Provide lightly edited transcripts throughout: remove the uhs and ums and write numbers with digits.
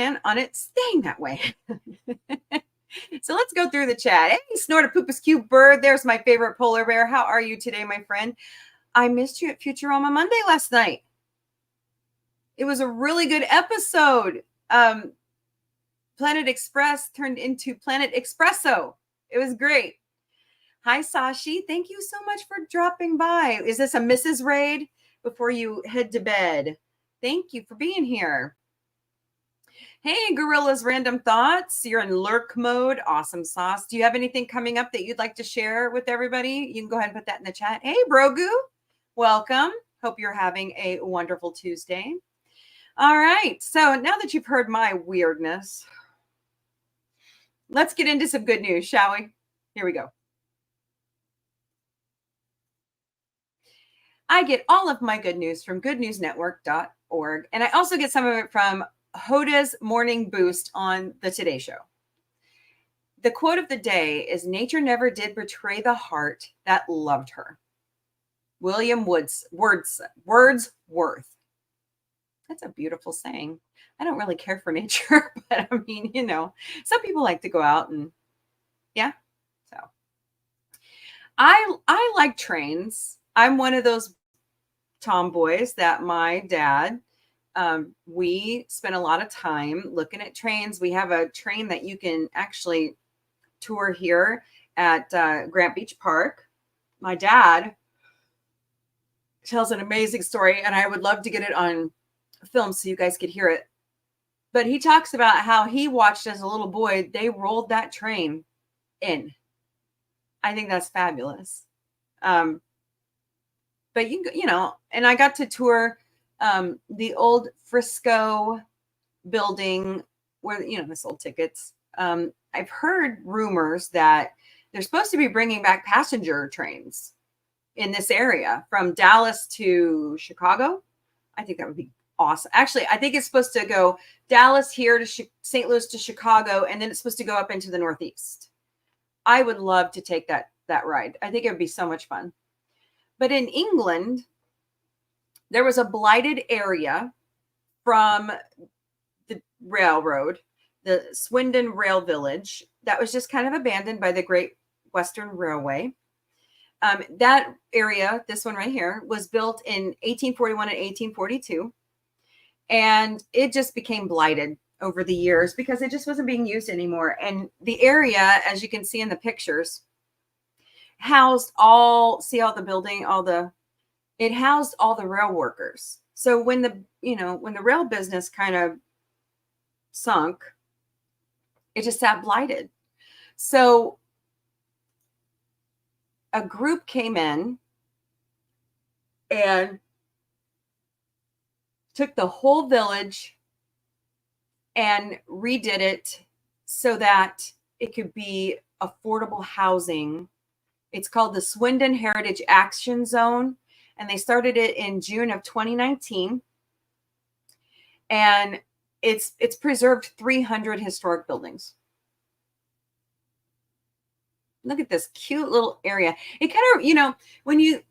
on it staying that way. So let's go through the chat. Hey, Snortapoopas Cute Bird. There's my favorite polar bear. How are you today, my friend? I missed you at Futurama Monday last night. It was a really good episode. Planet Express turned into Planet Espresso. It was great. Hi, Sashi. Thank you so much for dropping by. Is this a Mrs. Raid before you head to bed? Thank you for being here. Hey, Gorilla's Random Thoughts. You're in lurk mode. Awesome sauce. Do you have anything coming up that you'd like to share with everybody? You can go ahead and put that in the chat. Hey, Brogu. Welcome. Hope you're having a wonderful Tuesday. All right. So now that you've heard my weirdness, let's get into some good news, shall we? Here we go. I get all of my good news from goodnewsnetwork.org, and I also get some of it from Hoda's Morning Boost on the Today Show. The quote of the day is, "Nature never did betray the heart that loved her." William Wordsworth. That's a beautiful saying. I don't really care for nature, but I mean, some people like to go out and yeah. So I like trains. I'm one of those tomboys that my dad, we spent a lot of time looking at trains. We have a train that you can actually tour here at Grant Beach Park. My dad tells an amazing story, and I would love to get it on film so you guys could hear it. But he talks about how he watched as a little boy, they rolled that train in. I think that's fabulous. But and I got to tour the old Frisco building where, they sold tickets. I've heard rumors that they're supposed to be bringing back passenger trains in this area from Dallas to Chicago. I think that would be awesome. Actually, I think it's supposed to go Dallas here to St. Louis to Chicago, and then it's supposed to go up into the Northeast. I would love to take that ride. I think it would be so much fun. But in England, there was a blighted area from the railroad, the Swindon Rail Village, that was just kind of abandoned by the Great Western Railway. That area, this one right here, was built in 1841 and 1842. And it just became blighted over the years because it just wasn't being used anymore. And the area, as you can see in the pictures, housed all the building, it housed all the rail workers. So when the rail business kind of sunk, it just sat blighted. So a group came in and took the whole village and redid it so that it could be affordable housing. It's called the Swindon Heritage Action Zone, and they started it in June of 2019. And it's preserved 300 historic buildings. Look at this cute little area. It kind of, when you,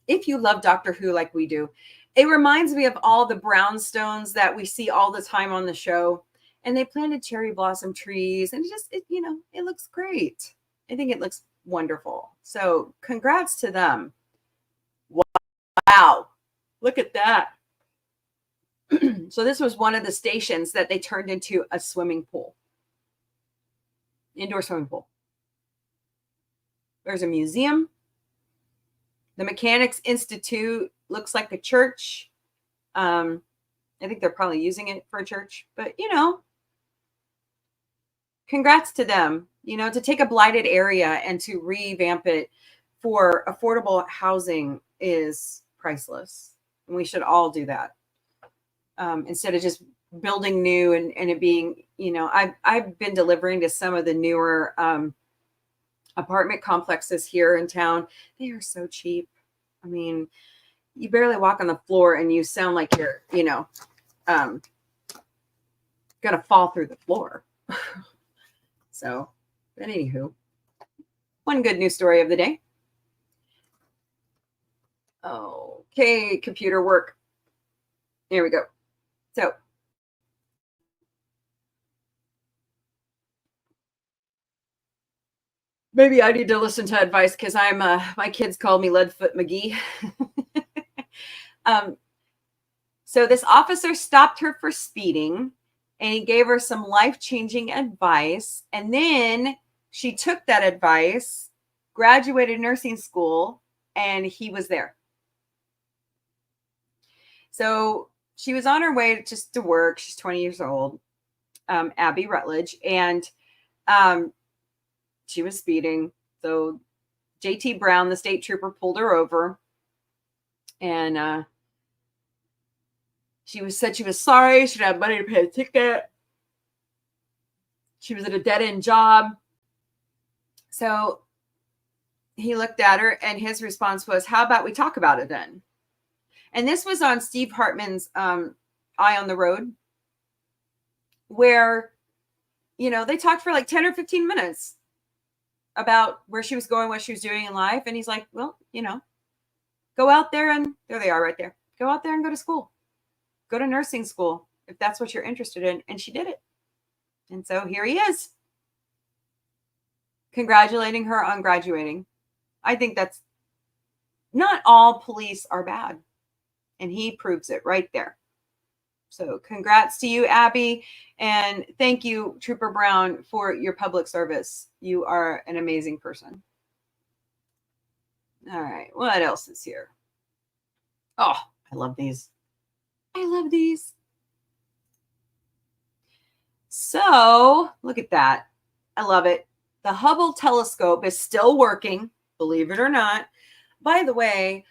if you love Doctor Who like we do, it reminds me of all the brownstones that we see all the time on the show. And they planted cherry blossom trees, and it looks great. I think it looks wonderful. So congrats to them. Wow. Look at that. So this was one of the stations that they turned into a swimming pool. Indoor swimming pool. There's a museum. The Mechanics Institute looks like a church. I think they're probably using it for a church, but congrats to them, to take a blighted area and to revamp it for affordable housing is priceless. And we should all do that. Instead of just building new and it being, I've been delivering to some of the newer apartment complexes here in town. They are so cheap. I mean, you barely walk on the floor and you sound like you're, gonna fall through the floor. So, but anywho, one good news story of the day. Okay, computer work. Here we go. So Maybe I need to listen to advice because I'm my kids call me Leadfoot McGee. um, so this officer stopped her for speeding, and he gave her some life-changing advice. And then she took that advice, graduated nursing school, and he was there. So she was on her way just to work. She's 20 years old, Abby Rutledge, and she was speeding. So JT Brown, the state trooper, pulled her over, and said she was sorry. She didn't have money to pay a ticket. She was at a dead-end job. So he looked at her, and his response was, "How about we talk about it then?" And this was on Steve Hartman's Eye on the Road, where, they talked for like 10 or 15 minutes about where she was going, what she was doing in life. And he's like, well, go out there, and there they are right there. Go out there and go to school. Go to nursing school if that's what you're interested in. And she did it. And so here he is, congratulating her on graduating. I think that's not all police are bad. And he proves it right there. So congrats to you, Abby. And thank you, Trooper Brown, for your public service. You are an amazing person. All right. What else is here? Oh, I love these. I love these. So look at that. I love it. The Hubble telescope is still working, believe it or not. By the way,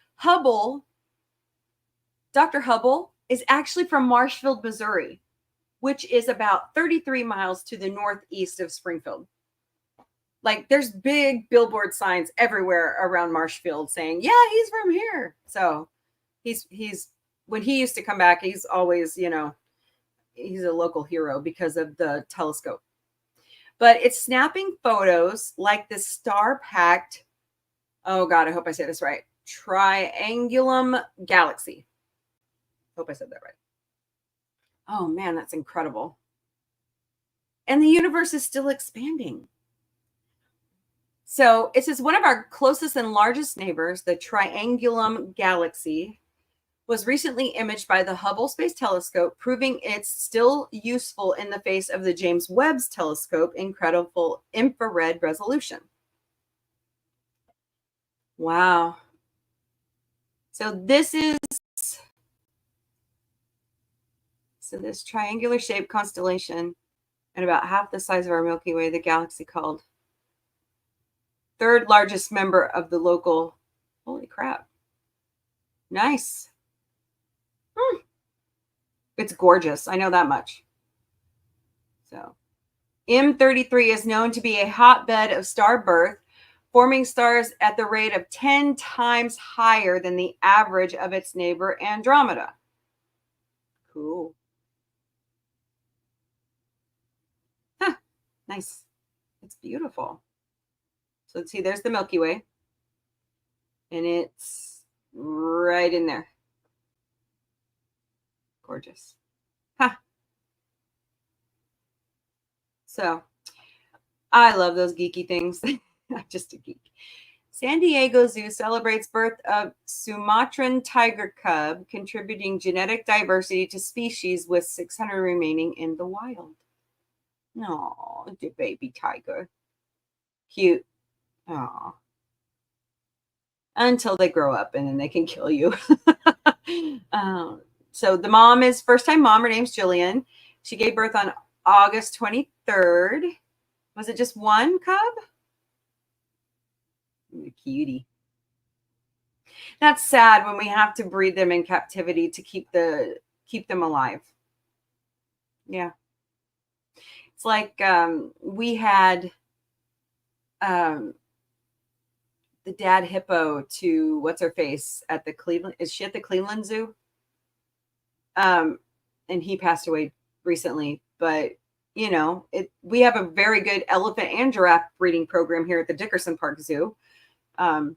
Dr. Hubble is actually from Marshfield, Missouri, which is about 33 miles to the northeast of Springfield. Like, there's big billboard signs everywhere around Marshfield saying, yeah, he's from here. So he's when he used to come back, he's always, he's a local hero because of the telescope. But it's snapping photos like the star-packed, oh God, I hope I say this right, Triangulum Galaxy. Hope I said that right. Oh man, that's incredible. And the universe is still expanding. So it says one of our closest and largest neighbors, the Triangulum Galaxy, was recently imaged by the Hubble Space Telescope, proving it's still useful in the face of the James Webb's telescope incredible infrared resolution. Wow. So this triangular shaped constellation, and about half the size of our Milky Way, the galaxy called third largest member of the local. Holy crap. Nice. It's gorgeous. I know that much. So M33 is known to be a hotbed of star birth, forming stars at the rate of 10 times higher than the average of its neighbor Andromeda. Cool. Huh. Nice. It's beautiful. So let's see, there's the Milky Way. And it's right in there. Gorgeous. Huh. So I love those geeky things. I'm just a geek. San Diego Zoo celebrates birth of Sumatran tiger cub, contributing genetic diversity to species with 600 remaining in the wild. Oh, the baby tiger. Cute. Oh. Until they grow up and then they can kill you. So the mom is first-time mom. Her name's Jillian. She gave birth on August 23rd. Was it just one cub? Cutie. That's sad when we have to breed them in captivity to keep them alive. Yeah. It's like we had the dad hippo to what's her face at the Cleveland. Is she at the Cleveland Zoo? And he passed away recently, but we have a very good elephant and giraffe breeding program here at the Dickerson Park Zoo. The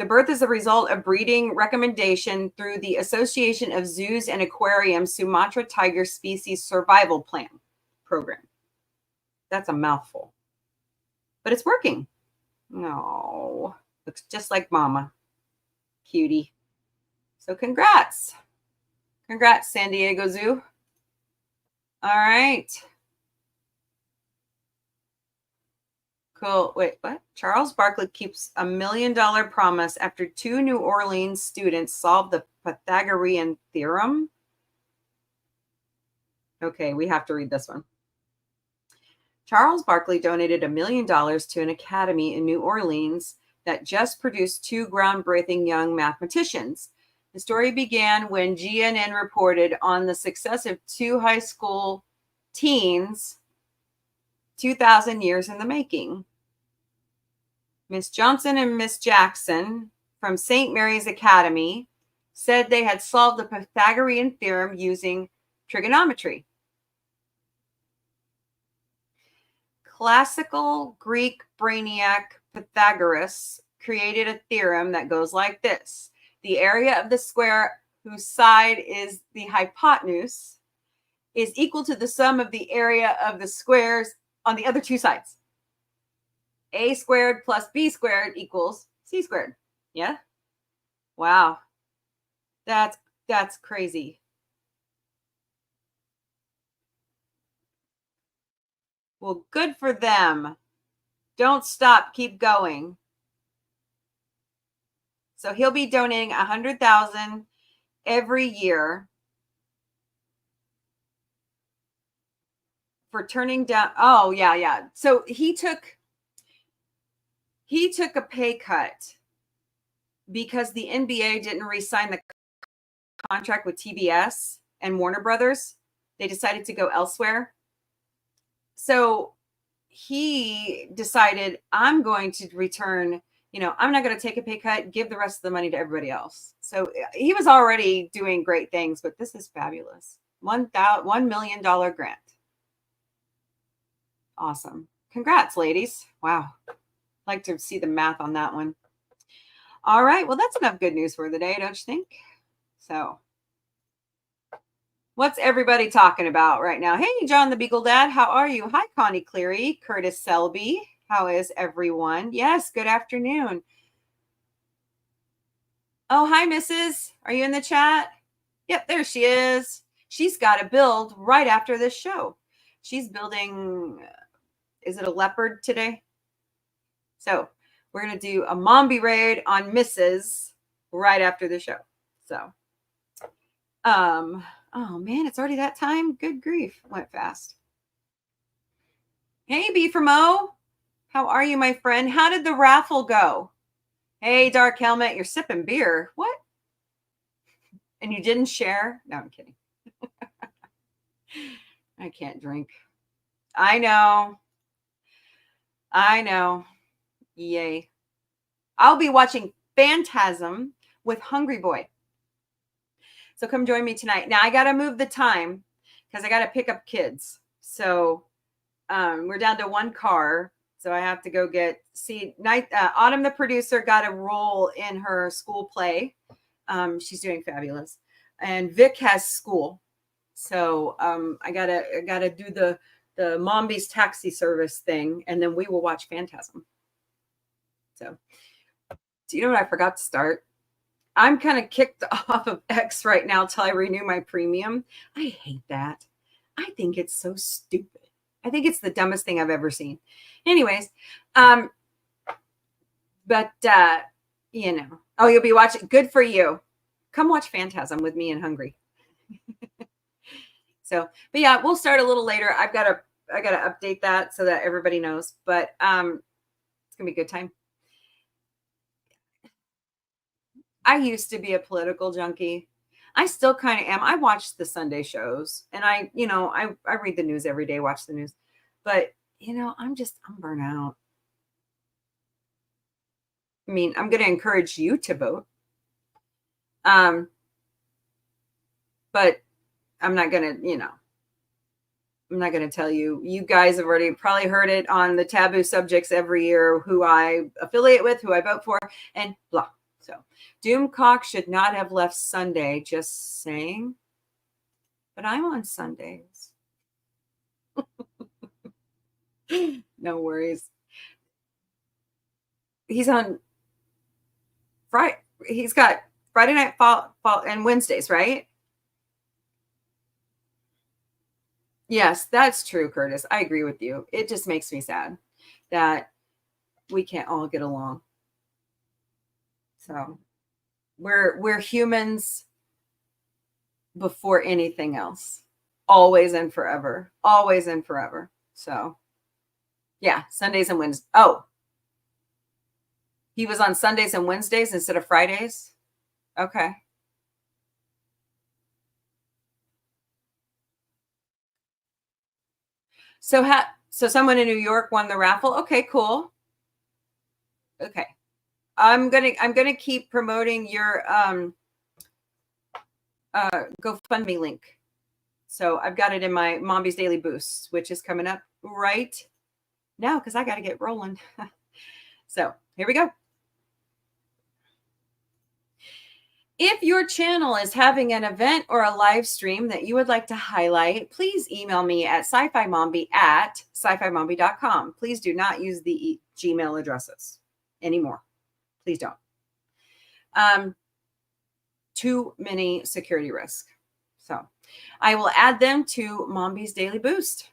birth is a result of breeding recommendation through the Association of Zoos and Aquariums Sumatra Tiger Species Survival Plan program. That's a mouthful. but it's working. No, looks just like Mama. Cutie. So congrats. Congrats, San Diego Zoo. All right. Cool. Wait, what? Charles Barkley keeps $1 million promise after 2 New Orleans students solved the Pythagorean theorem. Okay, we have to read this one. Charles Barkley donated $1 million to an academy in New Orleans that just produced 2 groundbreaking young mathematicians. The story began when GNN reported on the success of 2 high school teens, 2,000 years in the making. Miss Johnson and Miss Jackson from St. Mary's Academy said they had solved the Pythagorean theorem using trigonometry. Classical Greek brainiac Pythagoras created a theorem that goes like this. The area of the square whose side is the hypotenuse is equal to the sum of the area of the squares on the other 2 sides. A squared plus B squared equals C squared. Yeah? Wow. That's crazy. Well, good for them. Don't stop. Keep going. So he'll be donating $100,000 every year for turning down. Oh, yeah. So he took a pay cut because the NBA didn't re-sign the contract with TBS and Warner Brothers. They decided to go elsewhere. So he decided, I'm going to return, I'm not going to take a pay cut, give the rest of the money to everybody else. So he was already doing great things, but this is fabulous. $1 million grant. Awesome. Congrats, ladies. Wow. I'd like to see the math on that one. All right. Well, that's enough good news for the day, don't you think? So what's everybody talking about right now? Hey, John the Beagle Dad, how are you? Hi, Connie Cleary, Curtis Selby. How is everyone? Yes, good afternoon. Oh, hi, Mrs. Are you in the chat? Yep, there she is. She's got a build right after this show. She's building, is it a leopard today? So we're going to do a Mombie raid on Mrs. right after the show. So, oh man, it's already that time. Good grief. Went fast. Hey, B from O. How are you, my friend? How did the raffle go? Hey, Dark Helmet, you're sipping beer. What? And you didn't share? No, I'm kidding. I can't drink. I know. Yay. I'll be watching Phantasm with Hungry Boy. So come join me tonight. Now I got to move the time because I got to pick up kids. So we're down to 1 car. So I have to go Autumn, the producer, got a role in her school play. She's doing fabulous. And Vic has school. So I gotta do the Mombie's taxi service thing, and then we will watch Phantasm. So do you know what I forgot to start? I'm kind of kicked off of X right now till I renew my premium. I hate that. I think it's so stupid. I think it's the dumbest thing I've ever seen. Anyways, oh, you'll be watching. Good for you. Come watch Phantasm with me and Hungry. So, but yeah, we'll start a little later. I gotta update that so that everybody knows. But it's gonna be a good time. I used to be a political junkie. I still kind of am. I watch the Sunday shows, and I read the news every day, watch the news. But I'm burnt out. I mean, I'm going to encourage you to vote. But I'm not going to, I'm not going to tell you. You guys have already probably heard it on the taboo subjects every year, who I affiliate with, who I vote for, and blah. So Doomcock should not have left Sunday, just saying. But I'm on Sundays. No worries. He's on Friday. He's got Friday night fall and Wednesdays, right? Yes, that's true, Curtis. I agree with you. It just makes me sad that we can't all get along. So we're humans before anything else. Always and forever. Always and forever. So yeah, Sundays and Wednesdays. Oh, he was on Sundays and Wednesdays instead of Fridays. Okay. So someone in New York won the raffle. Okay, cool. Okay. I'm gonna keep promoting your GoFundMe link. So I've got it in my Mombie's Daily Boost, which is coming up right now because I got to get rolling. So here we go. If your channel is having an event or a live stream that you would like to highlight, please email me at sci-fi-mombie@sci-fi-mombie.com. Please do not use the Gmail addresses anymore. Please don't. Too many security risks. So I will add them to Mombie's Daily Boost.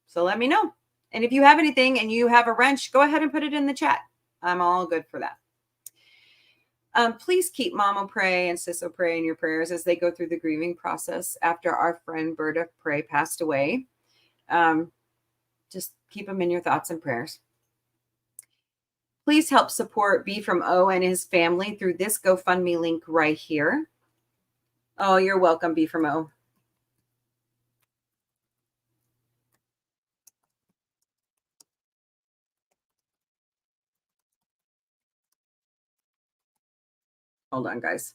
So let me know. And if you have anything and you have a wrench, go ahead and put it in the chat. I'm all good for that. Please keep Mama Pray and Sisso Pray in your prayers as they go through the grieving process after our friend Berta Pray passed away. Just keep them in your thoughts and prayers. Please help support B from O and his family through this GoFundMe link right here. Oh, you're welcome, B from O. Hold on, guys.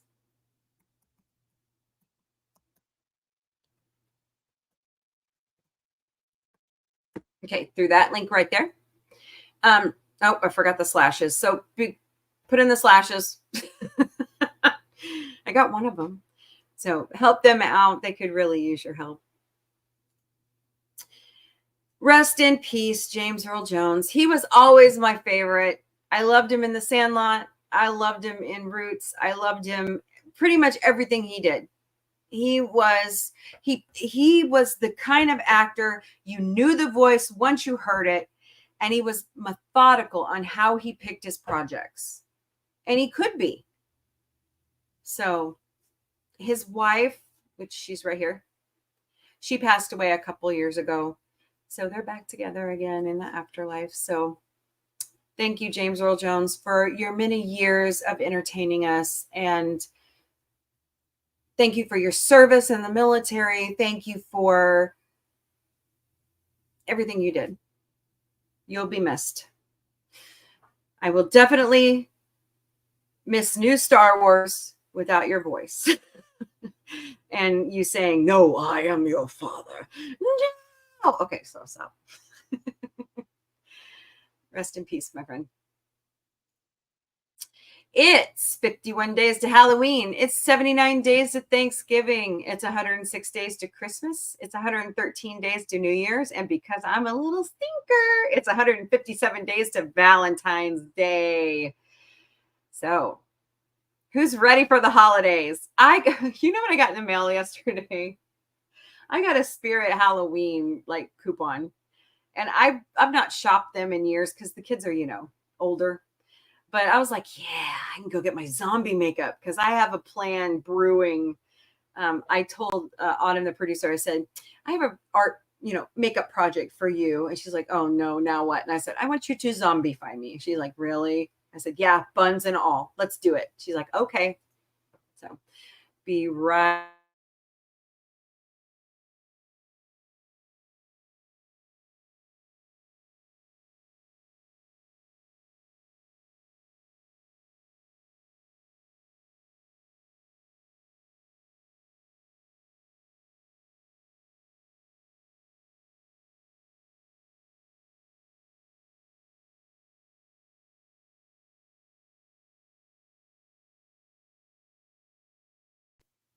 Okay, through that link right there. Oh, I forgot the slashes. So put in the slashes. I got one of them. So help them out. They could really use your help. Rest in peace, James Earl Jones. He was always my favorite. I loved him in The Sandlot. I loved him in Roots. I loved him pretty much everything he did. He was the kind of actor you knew the voice once you heard it, and he was methodical on how he picked his projects. And he could be. So his wife, which she's right here, she passed away a couple years ago. So they're back together again in the afterlife. So thank you, James Earl Jones, for your many years of entertaining us. And thank you for your service in the military. Thank you for everything you did. You'll be missed. I will definitely miss new Star Wars without your voice. And you saying, "No, I am your father." No. Okay, so stop. Rest in peace, my friend. It's 51 days to Halloween. It's 79 days to Thanksgiving. It's 106 days to Christmas. It's 113 days to New Year's. And because I'm a little stinker, it's 157 days to Valentine's Day. So, who's ready for the holidays? You know what I got in the mail yesterday? I got a Spirit Halloween like coupon. And I've not shopped them in years because the kids are, older. But I was like, yeah, I can go get my zombie makeup because I have a plan brewing. I told Autumn, the producer, I said, I have a art, makeup project for you. And she's like, oh no, now what? And I said, I want you to zombify me. She's like, really? I said, yeah, buns and all. Let's do it. She's like, okay. So be right.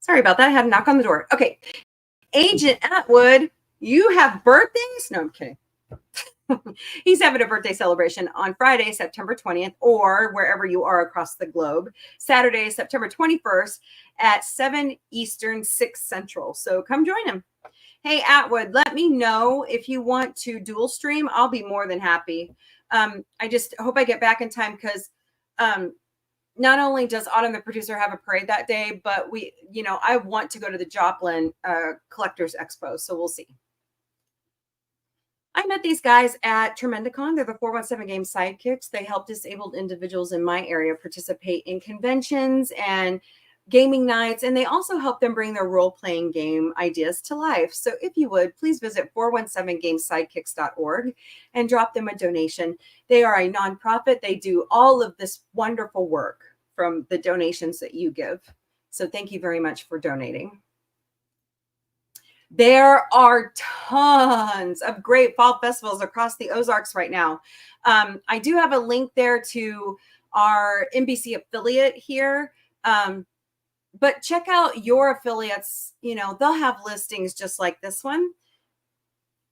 Sorry about that. I had a knock on the door. Okay. Agent Atwood, you have birthdays? No, I'm kidding. He's having a birthday celebration on Friday, September 20th, or wherever you are across the globe, Saturday, September 21st at 7 Eastern, 6 Central. So come join him. Hey, Atwood, let me know if you want to dual stream. I'll be more than happy. I just hope I get back in time because not only does Autumn, the producer, have a parade that day, but I want to go to the Joplin Collectors Expo. So we'll see. I met these guys at Tremendicon. They're the 417 Game Sidekicks. They help disabled individuals in my area participate in conventions and gaming nights, and they also help them bring their role-playing game ideas to life. So if you would, please visit 417gamesidekicks.org and drop them a donation. They are a nonprofit. They do all of this wonderful work from the donations that you give. So thank you very much for donating. There are tons of great fall festivals across the Ozarks right now. I do have a link there to our NBC affiliate here. But check out your affiliates. They'll have listings just like this one.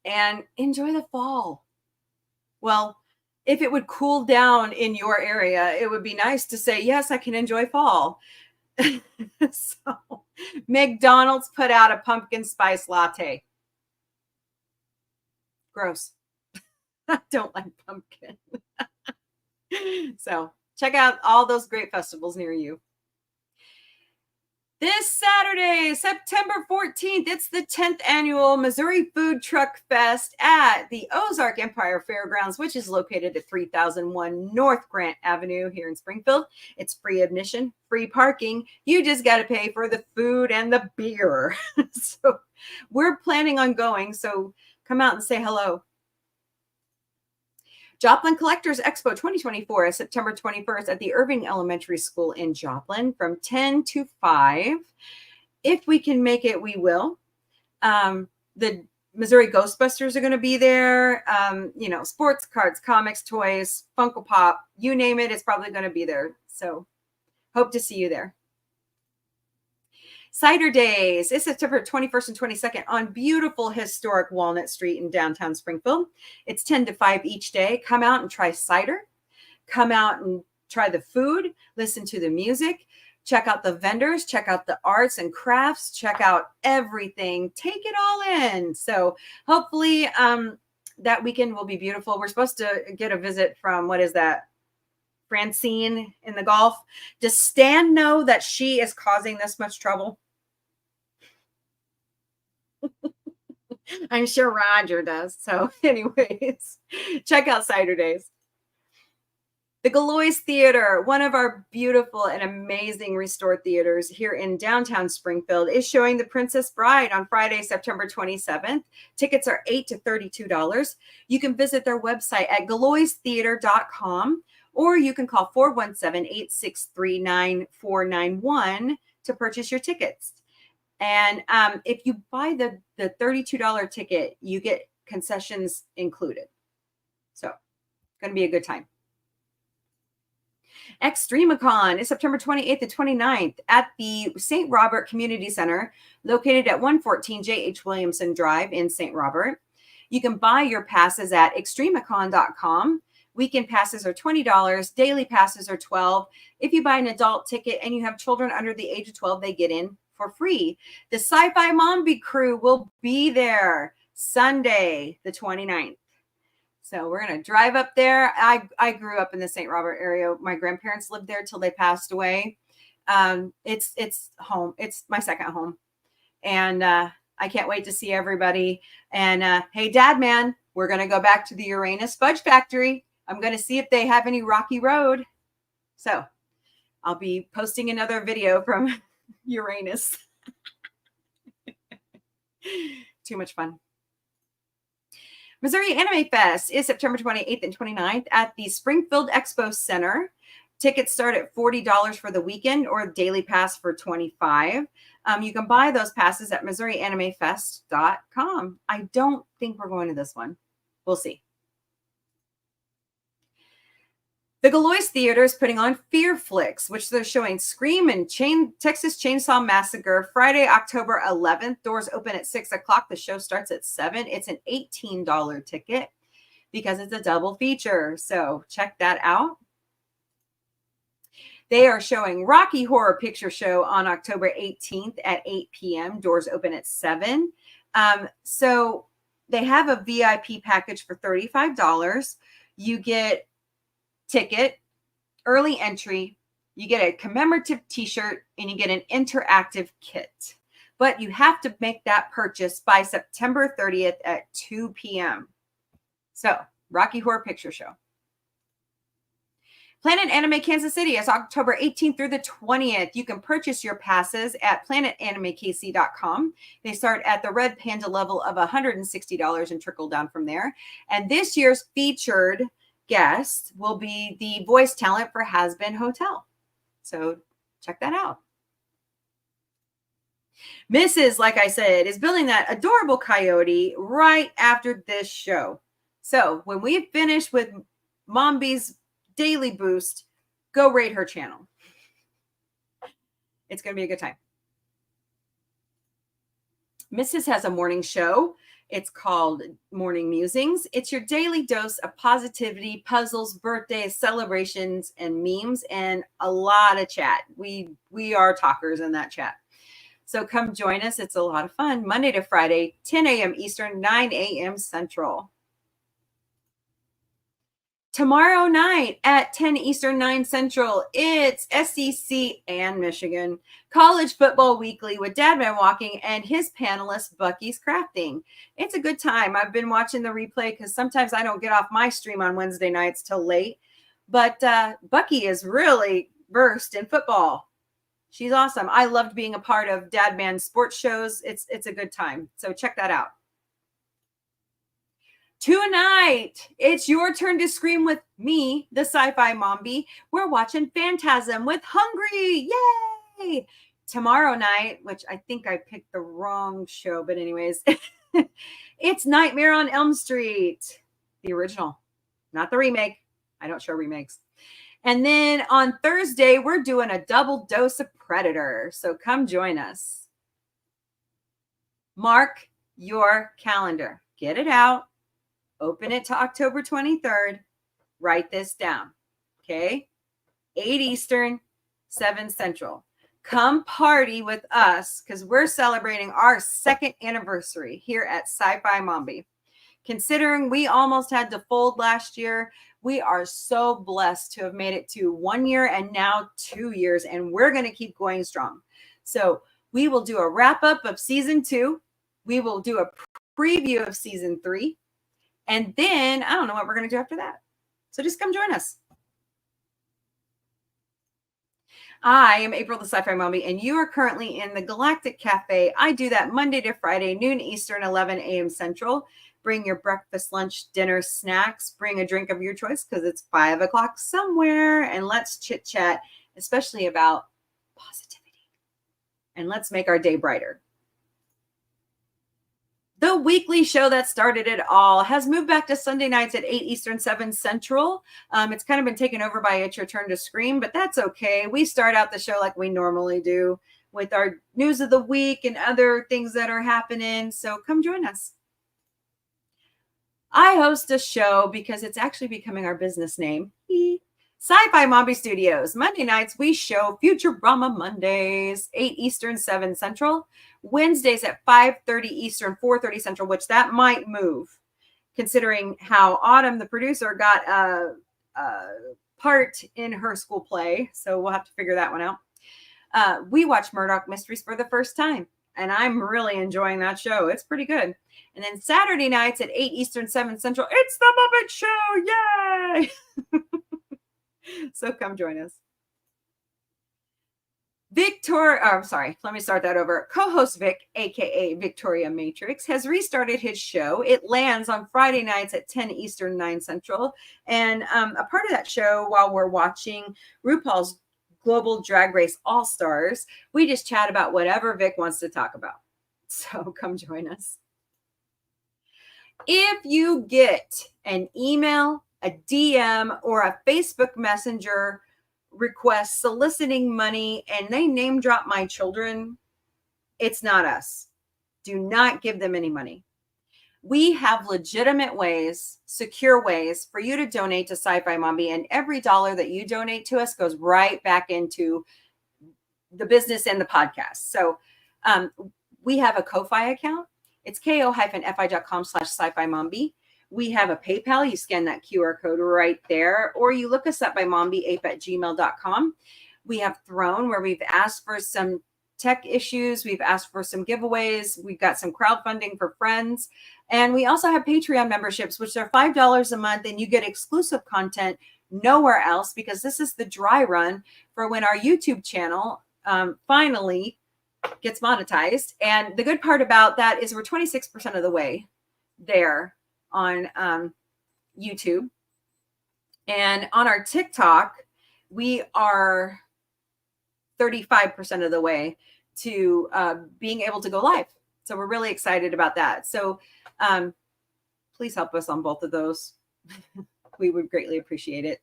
And enjoy the fall. Well, if it would cool down in your area, it would be nice to say, yes, I can enjoy fall. So McDonald's put out a pumpkin spice latte. Gross. I don't like pumpkin. So check out all those great festivals near you. This Saturday, September 14th, it's the 10th annual Missouri Food Truck Fest at the Ozark Empire Fairgrounds, which is located at 3001 North Grant Avenue here in Springfield. It's free admission, free parking. You just got to pay for the food and the beer. So we're planning on going, so come out and say hello. Joplin Collectors Expo 2024 is September 21st at the Irving Elementary School in Joplin from 10 to 5. If we can make it, we will. The Missouri Ghostbusters are going to be there. Sports cards, comics, toys, Funko Pop, you name it, it's probably going to be there. So hope to see you there. Cider Days is September 21st and 22nd on beautiful historic Walnut Street in downtown Springfield. It's 10 to 5 each day. Come out and try cider. Come out and try the food. Listen to the music. Check out the vendors. Check out the arts and crafts. Check out everything. Take it all in. So hopefully that weekend will be beautiful. We're supposed to get a visit from, what is that? Francine in the Gulf. Does Stan know that she is causing this much trouble? I'm sure Roger does. So anyways, check out Cider Days. The Galois Theater, one of our beautiful and amazing restored theaters here in downtown Springfield, is showing The Princess Bride on Friday, September 27th. Tickets are $8 to $32. You can visit their website at galoistheater.com. or you can call 417-863-9491 to purchase your tickets. And if you buy the $32 ticket, you get concessions included. So it's going to be a good time. Extremicon is September 28th and 29th at the St. Robert Community Center, located at 114 J.H. Williamson Drive in St. Robert. You can buy your passes at extremicon.com. Weekend passes are $20. Daily passes are $12. If you buy an adult ticket and you have children under the age of 12, they get in for free. The Sci-Fi Mombie crew will be there Sunday, the 29th. So we're going to drive up there. I grew up in the St. Robert area. My grandparents lived there till they passed away. It's home. It's my second home. And I can't wait to see everybody. And hey, Dad, man, we're going to go back to the Uranus Fudge Factory. I'm going to see if they have any Rocky Road. So I'll be posting another video from Uranus. Too much fun. Missouri Anime Fest is September 28th and 29th at the Springfield Expo Center. Tickets start at $40 for the weekend or daily pass for $25. You can buy those passes at MissouriAnimeFest.com. I don't think we're going to this one. We'll see. The Galois Theater is putting on Fear Flicks, which they're showing Scream and Texas Chainsaw Massacre Friday, October 11th. Doors open at 6 o'clock. The show starts at 7. It's an $18 ticket. because it's a double feature. So check that out. They are showing Rocky Horror Picture Show on October 18th at 8 p.m. Doors open at 7. So they have a VIP package for $35. You get ticket, early entry, you get a commemorative t-shirt, and you get an interactive kit. But you have to make that purchase by September 30th at 2 p.m. So, Rocky Horror Picture Show. Planet Anime Kansas City is October 18th through the 20th. You can purchase your passes at planetanimekc.com. They start at the Red Panda level of $160 and trickle down from there. And this year's featured guest will be the voice talent for Has Been Hotel. So check that out. Mrs., like I said, is building that adorable coyote right after this show. So when we finish with Mombie's daily boost, go rate her channel. It's going to be a good time. Mrs. has a morning show. It's called Morning Musings. It's your daily dose of positivity, puzzles, birthdays, celebrations, and memes, and a lot of chat. We are talkers in that chat. So come join us. It's a lot of fun. Monday to Friday, 10 a.m. Eastern, 9 a.m. Central. Tomorrow night at 10 Eastern, 9 Central, it's SEC and Michigan College Football Weekly with Dadman Walking and his panelist, Bucky's Crafting. It's a good time. I've been watching the replay because sometimes I don't get off my stream on Wednesday nights till late. But Bucky is really versed in football. She's awesome. I loved being a part of Dadman's sports shows. It's a good time. So check that out. Tonight, it's your turn to scream with me, the Sci-Fi Mombie. We're watching Phantasm with Hungry. Yay! Tomorrow night, which I think I picked the wrong show, but anyways, it's Nightmare on Elm Street. The original, not the remake. I don't show remakes. And then on Thursday, we're doing a double dose of Predator. So come join us. Mark your calendar. Get it out. Open it to October 23rd. Write this down. Okay? 8 Eastern, 7 Central. Come party with us because we're celebrating our second anniversary here at Sci-Fi Mombie. Considering we almost had to fold last year, we are so blessed to have made it to 1 year and now 2 years, and we're going to keep going strong. So we will do a wrap-up of Season 2. We will do a preview of Season 3. And then I don't know what we're going to do after that. So just come join us. I am April the Sci-Fi Mombie, and you are currently in the Galactic Cafe. I do that Monday to Friday, noon Eastern, 11 a.m. Central. Bring your breakfast, lunch, dinner, snacks. Bring a drink of your choice because it's 5 o'clock somewhere. And let's chit-chat, especially about positivity. And let's make our day brighter. The weekly show that started it all has moved back to Sunday nights at 8 Eastern, 7 Central. It's kind of been taken over by It's Your Turn to Scream, but that's okay. We start out the show like we normally do with our news of the week and other things that are happening. So come join us. I host a show because it's actually becoming our business name. Sci-Fi Mombie Studios. Monday nights, we show Futurama Mondays, 8 Eastern, 7 Central. Wednesdays at 5:30 Eastern, 4:30 Central, which that might move, considering how Autumn, the producer, got a part in her school play. So we'll have to figure that one out. We watch Murdoch Mysteries for the first time, and I'm really enjoying that show. It's pretty good. And then Saturday nights at 8 Eastern, 7 Central, it's the Muppet Show. Yay! So come join us. Let me start that over. Co-host Vic, aka Victoria Matrix, has restarted his show. It lands on Friday nights at 10 Eastern, 9 Central. And a part of that show, while we're watching RuPaul's Global Drag Race All-Stars, we just chat about whatever Vic wants to talk about. So come join us. If you get an email, a DM, or a Facebook Messenger request soliciting money and they name drop my children, it's not us. Do not give them any money. We have legitimate ways, secure ways for you to donate to Sci-Fi Mombie, and every dollar that you donate to us goes right back into the business and the podcast. So we have a Ko-Fi account. It's ko-fi.com/sci-fi mombie. We have a PayPal. You scan that QR code right there, or you look us up by mombieape@gmail.com. We have Throne, where we've asked for some tech issues. We've asked for some giveaways. We've got some crowdfunding for friends. And we also have Patreon memberships, which are $5 a month, and you get exclusive content nowhere else, because this is the dry run for when our YouTube channel finally gets monetized. And the good part about that is we're 26% of the way there on YouTube. And on our TikTok, we are 35% of the way to being able to go live. So we're really excited about that. So please help us on both of those. We would greatly appreciate it.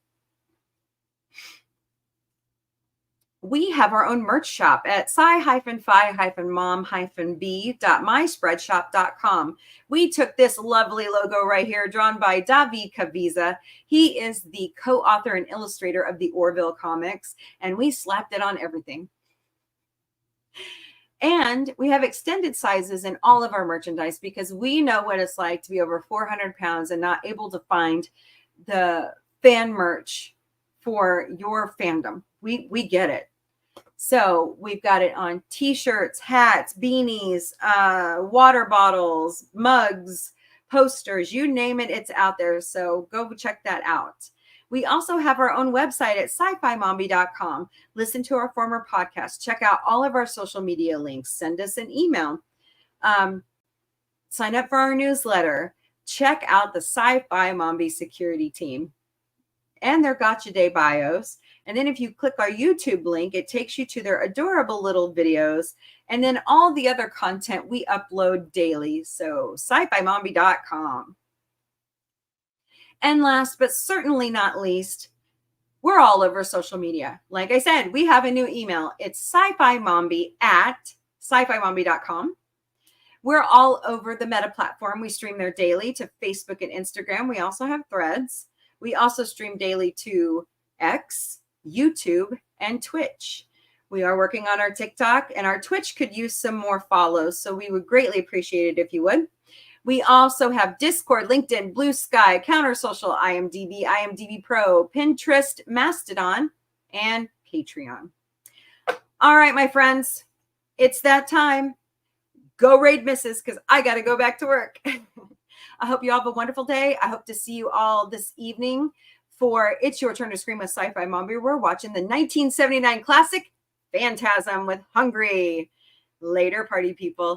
We have our own merch shop at sci-fi-mom-b.myspreadshop.com. We took this lovely logo right here, drawn by David Caveza. He is the co-author and illustrator of the Orville comics, and we slapped it on everything. And we have extended sizes in all of our merchandise, because we know what it's like to be over 400 pounds and not able to find the fan merch for your fandom. We get it. So we've got it on t-shirts, hats, beanies, water bottles, mugs, posters, you name it, it's out there. So go check that out. We also have our own website at sci-fi-mombie.com. Listen to our former podcast. Check out all of our social media links. Send us an email. Sign up for our newsletter. Check out the Sci-Fi Mombie security team and their Gotcha Day bios. And then if you click our YouTube link, it takes you to their adorable little videos, and then all the other content we upload daily. So sci-fi-mombie.com. And last but certainly not least, we're all over social media. Like I said, we have a new email. It's sci-fi-mombie@sci-fi-mombie.com. We're all over the Meta platform. We stream there daily to Facebook and Instagram. We also have Threads. We also stream daily to X, YouTube, and Twitch. We are working on our TikTok, and our Twitch could use some more follows, so we would greatly appreciate it if you would. We also have Discord, LinkedIn, Blue Sky, Counter Social, IMDb, IMDb Pro, Pinterest, Mastodon, and Patreon. All right, my friends, it's that time. Go raid misses, because I got to go back to work. I hope you all have a wonderful day. I hope to see you all this evening for It's Your Turn to Scream with Sci-Fi Mombie. We're watching the 1979 classic Phantasm with Hungry. Later, party people.